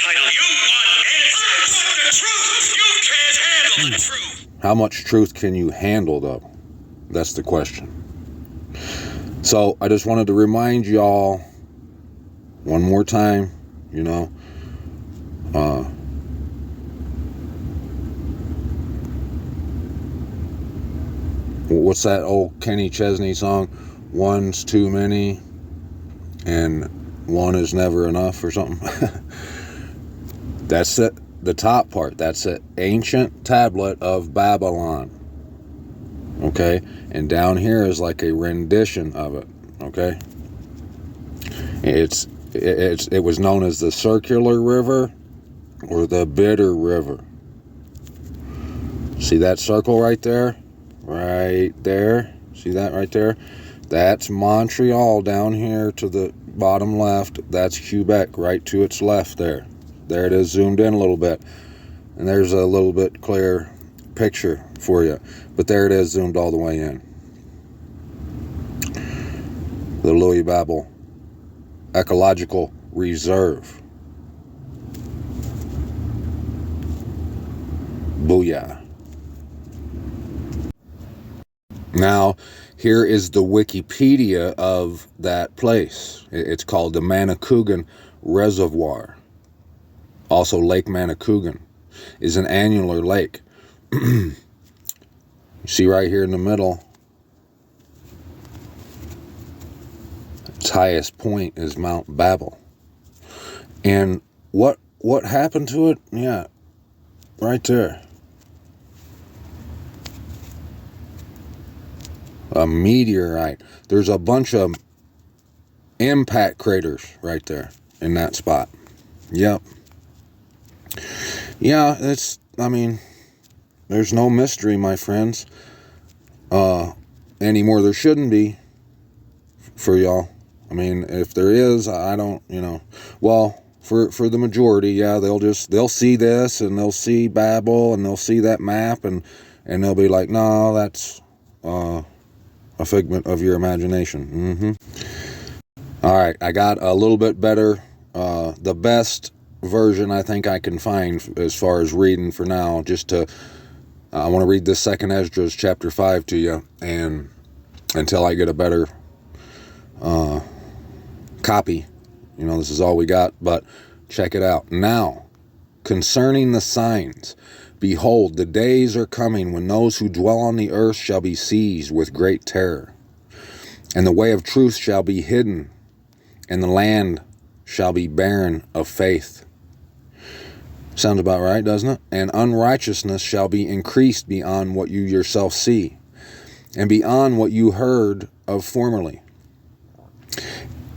title. You want answers. I want the truth. You can't handle the truth. How much truth can you handle, though? That's the question. So I just wanted to remind y'all one more time, you know, what's that old Kenny Chesney song? One's too many and one is never enough or something. That's it. The top part. That's an ancient tablet of Babylon. Okay. And down here is like a rendition of it. Okay. It was known as the Circular River or the Bitter River. See that circle right there? Right there. See that right there? That's Montreal down here to the bottom left. That's Quebec right to its left there. There it is, zoomed in a little bit. And there's a little bit clear picture for you. But there it is, zoomed all the way in. The Louis Babel Ecological Reserve. Booyah. Now, here is the Wikipedia of that place. It's called the Manicouagan Reservoir. Also, Lake Manicouagan is an annular lake. You see right here in the middle, its highest point is Mount Babel. And what happened to it? Yeah, right there. A meteorite. There's a bunch of impact craters right there in that spot. Yep. Yeah, there's no mystery, my friends. Anymore. There shouldn't be for y'all. I mean, if there is, I don't, well, for the majority, yeah, they'll see this and they'll see Babel and they'll see that map and they'll be like, no, that's, a figment of your imagination. All right, I got a little bit better, the best version I think I can find as far as reading for now. I want to read this second Esdras chapter 5 to you, and until I get a better copy, this is all we got. But check it out. Now, concerning the signs, behold, the days are coming when those who dwell on the earth shall be seized with great terror, and the way of truth shall be hidden, and the land shall be barren of faith. Sounds about right, doesn't it? And unrighteousness shall be increased beyond what you yourself see, and beyond what you heard of formerly.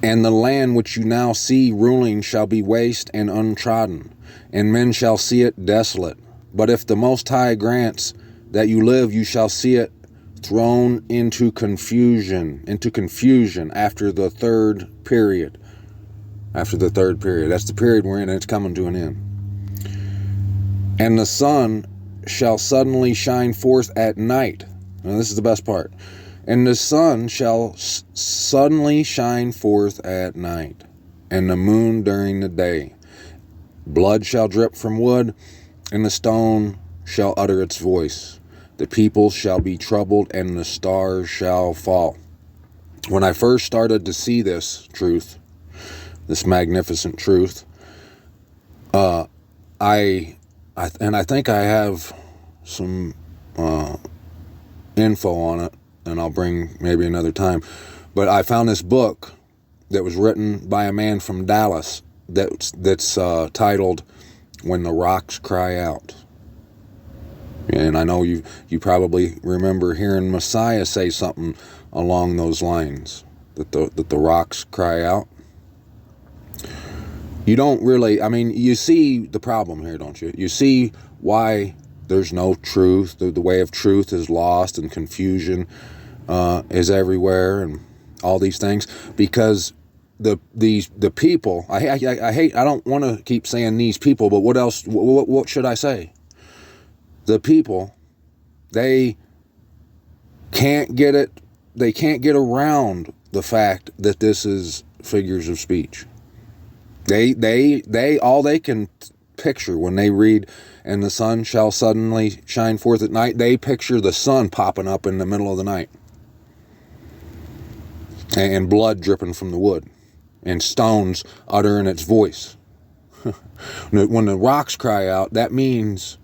And the land which you now see ruling shall be waste and untrodden, and men shall see it desolate. But if the Most High grants that you live, you shall see it thrown into confusion after the third period. After the third period. That's the period we're in, and it's coming to an end. And the sun shall suddenly shine forth at night. Now, this is the best part. And the sun shall suddenly shine forth at night, and the moon during the day. Blood shall drip from wood, and the stone shall utter its voice. The people shall be troubled, and the stars shall fall. When I first started to see this truth, this magnificent truth, I think I have some info on it, and I'll bring maybe another time. But I found this book that was written by a man from Dallas that's titled "When the Rocks Cry Out." And I know you probably remember hearing Messiah say something along those lines, that the rocks cry out. You don't really, you see the problem here, don't you? You see why there's no truth. The way of truth is lost, and confusion is everywhere, and all these things, because the people, I don't want to keep saying these people, but what else, what should I say? The people, they can't get around the fact that this is figures of speech. They all they can picture when they read, and the sun shall suddenly shine forth at night, they picture the sun popping up in the middle of the night and blood dripping from the wood and stones uttering its voice. When the rocks cry out, that means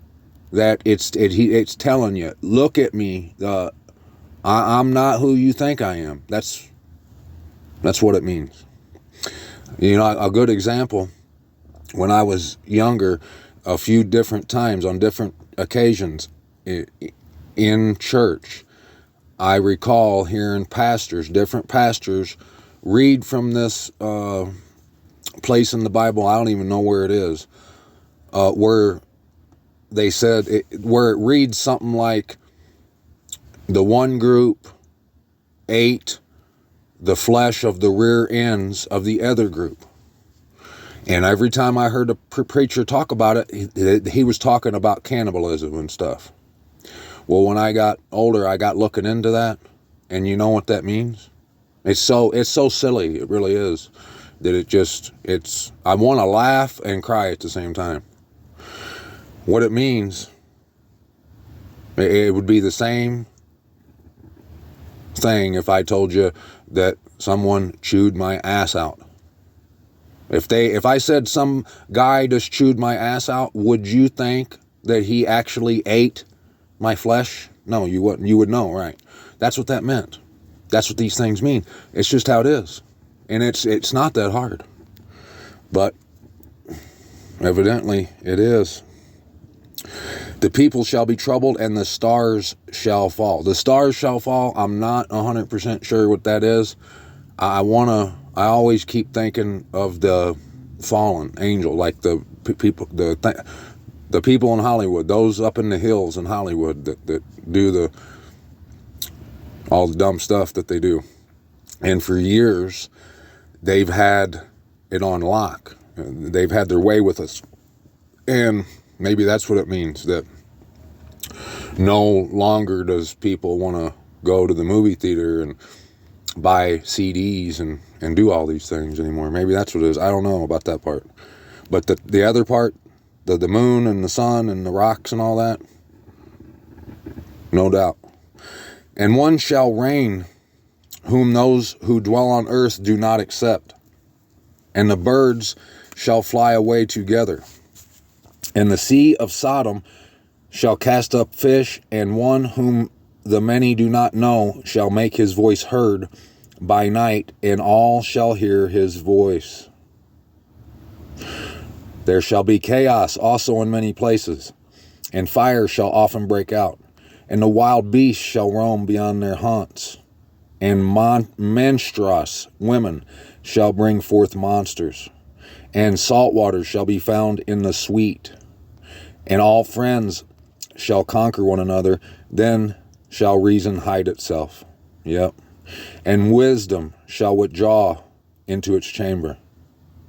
that it's telling you, look at me, I'm not who you think I am. That's what it means. You know, a good example, when I was younger, a few different times on different occasions in church, I recall hearing different pastors read from this place in the Bible, I don't even know where it is, where they said, where it reads something like, the one group ate the flesh of the rear ends of the other group. And every time I heard a preacher talk about it, he was talking about cannibalism and stuff. Well, when I got older, I got looking into that, and you know what that means? It's so silly, it really is, that I want to laugh and cry at the same time. What it means, it would be the same thing if I told you that someone chewed my ass out. If I said some guy just chewed my ass out, would you think that he actually ate my flesh? No, you wouldn't. You would know, right? That's what that meant. That's what these things mean. It's just how it is. And it's not that hard. But evidently it is. The people shall be troubled, and the stars shall fall. The stars shall fall. I'm not 100% sure what that is. I always keep thinking of the fallen angel, like the people in Hollywood, those up in the hills in Hollywood that do all the dumb stuff that they do. And for years, they've had it on lock. They've had their way with us. And maybe that's what it means, that no longer does people want to go to the movie theater and buy CDs and do all these things anymore. Maybe that's what it is. I don't know about that part. But the other part, the moon and the sun and the rocks and all that, no doubt. And one shall reign whom those who dwell on earth do not accept. And the birds shall fly away together. And the sea of Sodom shall cast up fish, and one whom the many do not know shall make his voice heard by night, and all shall hear his voice. There shall be chaos also in many places, and fire shall often break out, and the wild beasts shall roam beyond their haunts, and menstruous women shall bring forth monsters, and salt water shall be found in the sweet, and all friends shall conquer one another, then shall reason hide itself. Yep. And wisdom shall withdraw into its chamber.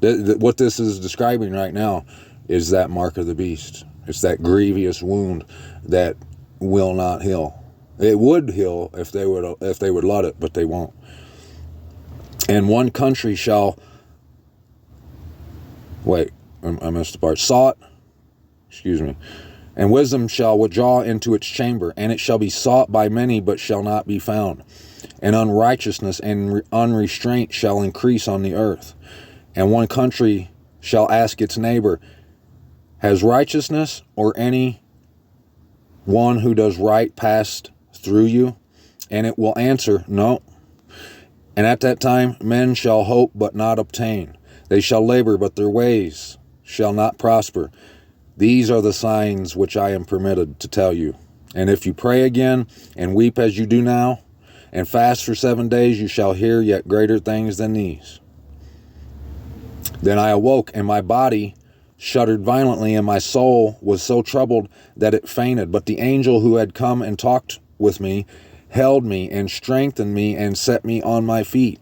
What this is describing right now is that mark of the beast. It's that grievous wound that will not heal. It would heal if they would let it, but they won't. And one country shall, wait, I missed the part. And wisdom shall withdraw into its chamber, and it shall be sought by many, but shall not be found. And unrighteousness and unrestraint shall increase on the earth. And one country shall ask its neighbor, has righteousness or any one who does right passed through you? And it will answer, no. And at that time men shall hope but not obtain. They shall labor, but their ways shall not prosper. These are the signs which I am permitted to tell you. And if you pray again and weep as you do now, and fast for 7 days, you shall hear yet greater things than these. Then I awoke, and my body shuddered violently, and my soul was so troubled that it fainted. But the angel who had come and talked with me held me and strengthened me and set me on my feet.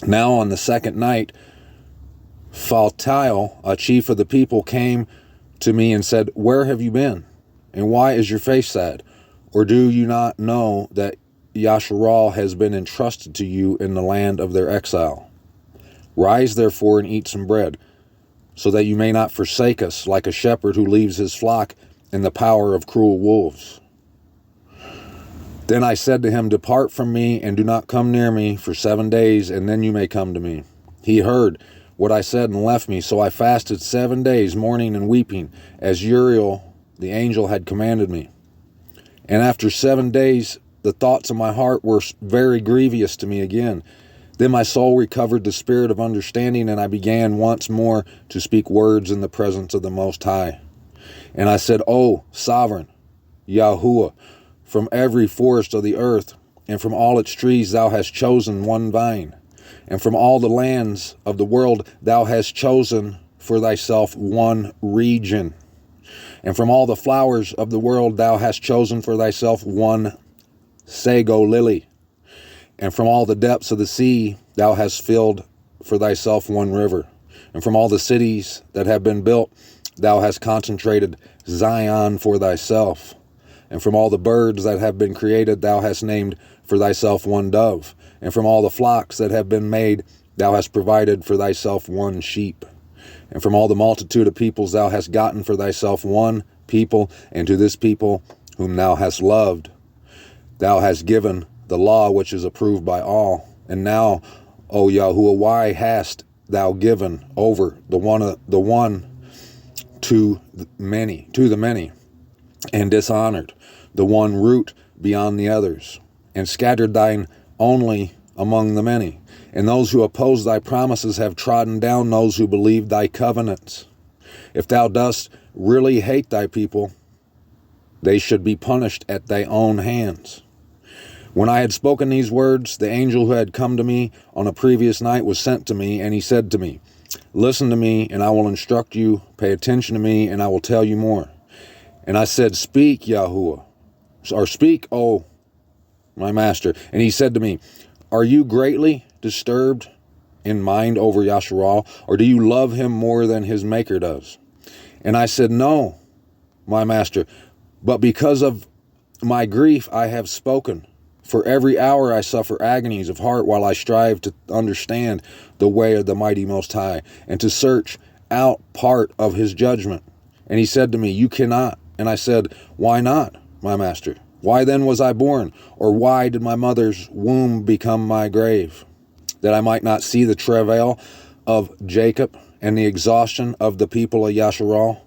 Now on the second night, Phaltiel, a chief of the people, came to me and said, where have you been? And why is your face sad? Or do you not know that Yasharal has been entrusted to you in the land of their exile? Rise therefore and eat some bread. so that you may not forsake us like a shepherd who leaves his flock in the power of cruel wolves. Then I said to him, Depart from me and do not come near me for 7 days, and then you may come to me. He heard what I said and left me, so I fasted 7 days, mourning and weeping, as Uriel the angel had commanded me. And after 7 days, the thoughts of my heart were very grievous to me again. Then my soul recovered the spirit of understanding, and I began once more to speak words in the presence of the Most High. And I said, O sovereign Yahuwah, from every forest of the earth, and from all its trees thou hast chosen one vine, and from all the lands of the world thou hast chosen for thyself one region, and from all the flowers of the world thou hast chosen for thyself one sago lily, and from all the depths of the sea thou hast filled for thyself one river, and from all the cities that have been built thou hast concentrated Zion for thyself, and from all the birds that have been created thou hast named for thyself one dove, and from all the flocks that have been made thou hast provided for thyself one sheep, and from all the multitude of peoples thou hast gotten for thyself one people, and to this people whom thou hast loved thou hast given the law which is approved by all. And now, O Yahuwah, why hast thou given over the one to the many, and dishonored the one root beyond the others, and scattered thine only among the many? And those who oppose thy promises have trodden down those who believe thy covenants. If thou dost really hate thy people, they should be punished at thy own hands. When I had spoken these words, the angel who had come to me on a previous night was sent to me, and he said to me, Listen to me, and I will instruct you. Pay attention to me, and I will tell you more. And I said, Speak, Yahuwah, or speak, O my master. And he said to me, Are you greatly disturbed in mind over Yasharal, or do you love him more than his maker does? And I said, No, my master, but because of my grief I have spoken. For every hour I suffer agonies of heart while I strive to understand the way of the mighty Most High, and to search out part of his judgment. And he said to me, You cannot. And I said, Why not, my master? Why then was I born? Or why did my mother's womb become my grave? That I might not see the travail of Jacob and the exhaustion of the people of Yasharal?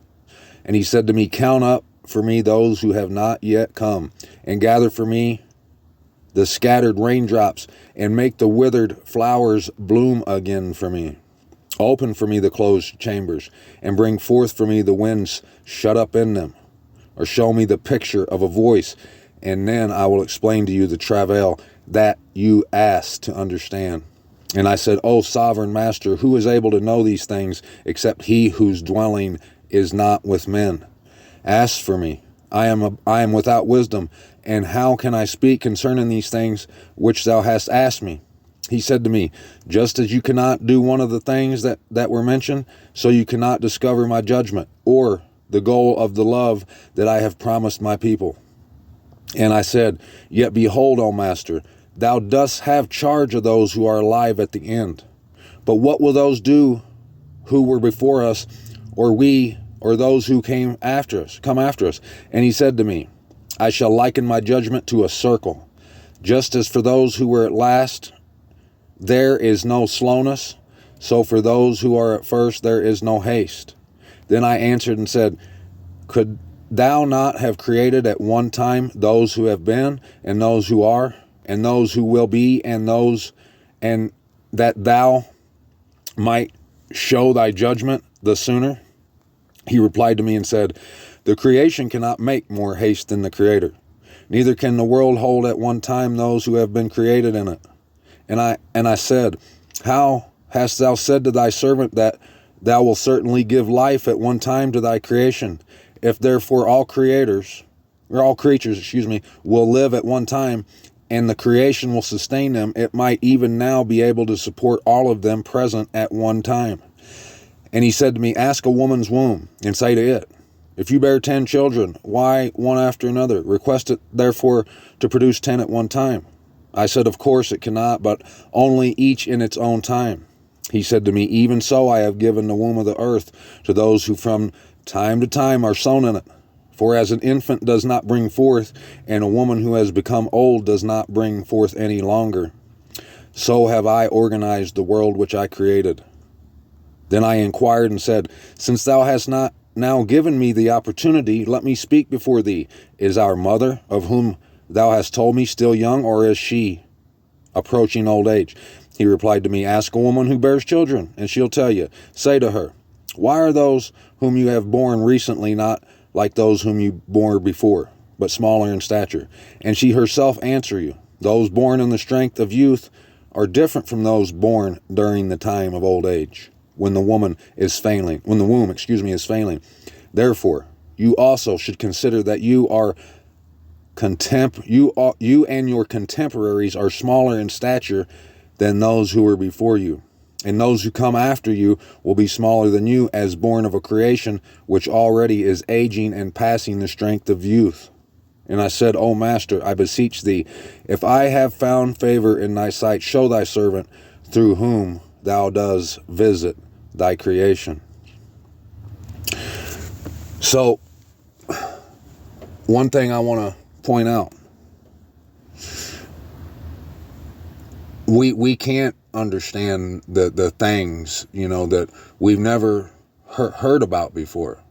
And he said to me, Count up for me those who have not yet come, and gather for me the scattered raindrops, and make the withered flowers bloom again for me. Open for me the closed chambers, and bring forth for me the winds shut up in them. Or show me the picture of a voice, and then I will explain to you the travail that you asked to understand. And I said, O sovereign master, who is able to know these things except he whose dwelling is not with men? Ask for me. I am without wisdom, and how can I speak concerning these things which thou hast asked me? He said to me, Just as you cannot do one of the things that were mentioned, so you cannot discover my judgment, or the goal of the love that I have promised my people. And I said, Yet behold, O master, thou dost have charge of those who are alive at the end. But what will those do who were before us, or we, or those who come after us? And he said to me, I shall liken my judgment to a circle. Just as for those who were at last, there is no slowness, so for those who are at first, there is no haste. Then I answered and said, Could thou not have created at one time those who have been, and those who are, and those who will be, and that thou might show thy judgment the sooner? He replied to me and said, The creation cannot make more haste than the Creator. Neither can the world hold at one time those who have been created in it. And I said, How hast thou said to thy servant that thou wilt certainly give life at one time to thy creation? If therefore all creatures, will live at one time, and the creation will sustain them, it might even now be able to support all of them present at one time. And he said to me, Ask a woman's womb, and say to it, If you bear 10 children, why one after another? Request it therefore to produce 10 at one time. I said, Of course it cannot, but only each in its own time. He said to me, even so I have given the womb of the earth to those who from time to time are sown in it. For as an infant does not bring forth, and a woman who has become old does not bring forth any longer, so have I organized the world which I created. Then I inquired and said, since thou hast not now given me the opportunity, let me speak before thee. Is our mother, of whom thou hast told me, still young, or is she approaching old age? He replied to me, ask a woman who bears children, and she'll tell you. Say to her, why are those whom you have borne recently not like those whom you bore before, but smaller in stature? And she herself answer you, those born in the strength of youth are different from those born during the time of old age, when the womb is failing. Therefore, you also should consider that you and your contemporaries are smaller in stature than those who were before you. And those who come after you will be smaller than you, as born of a creation which already is aging and passing the strength of youth. And I said, O Master, I beseech thee, if I have found favor in thy sight, show thy servant through whom thou dost visit thy creation. So, one thing I want to point out, we can't understand the things, that we've never heard about before.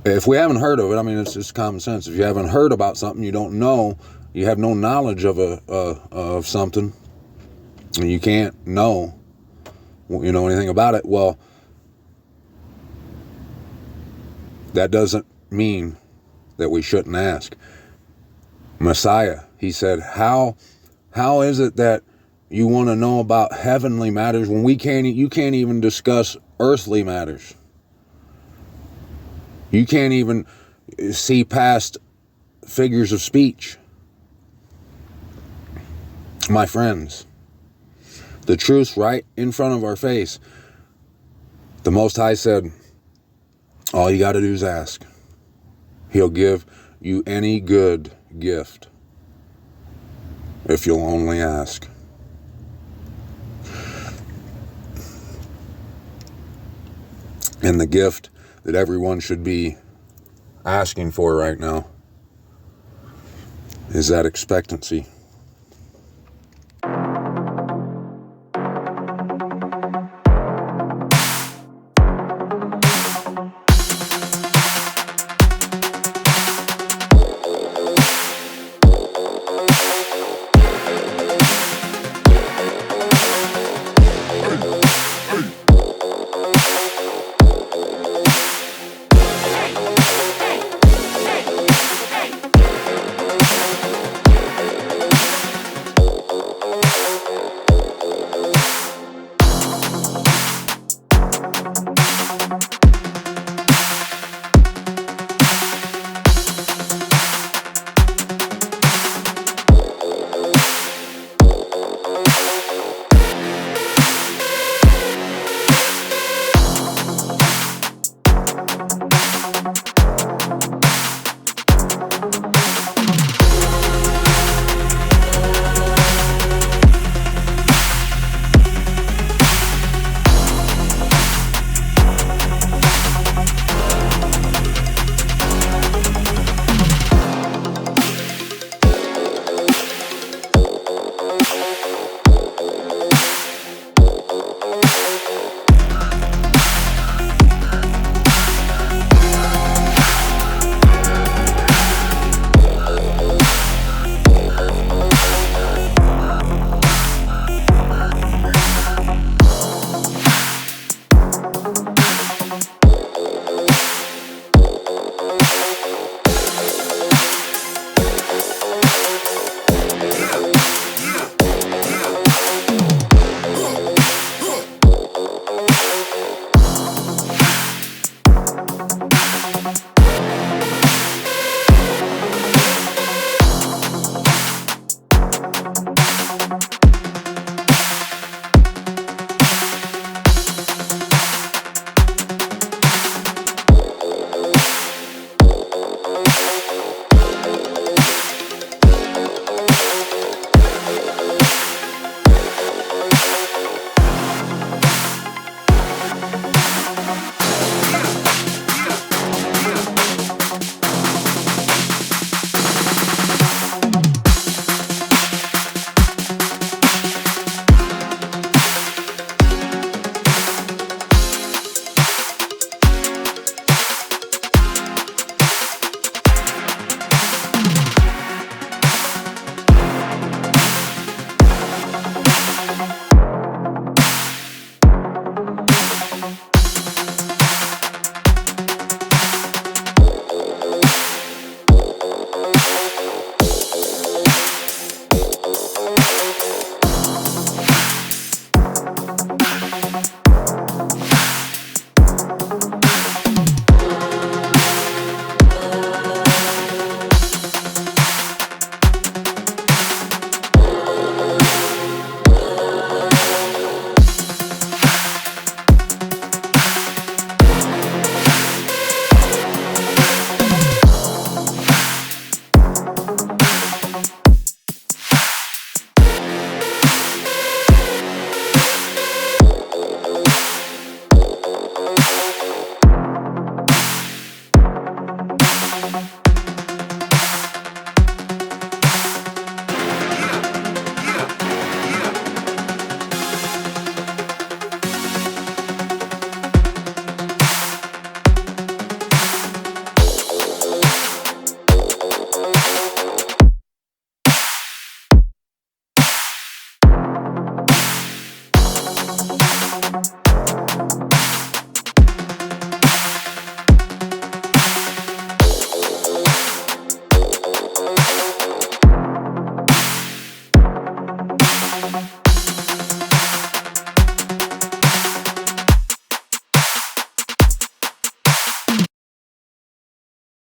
If we haven't heard of it, I mean, it's just common sense. If you haven't heard about something, you don't know, you have no knowledge of something, and you can't know, anything about it. Well, that doesn't mean that we shouldn't ask. Messiah, he said, how is it that you want to know about heavenly matters when you can't even discuss earthly matters? You can't even see past figures of speech. My friends, the truth's right in front of our face. The Most High said, all you got to do is ask. He'll give you any good gift if you'll only ask. And the gift that everyone should be asking for right now is that expectancy.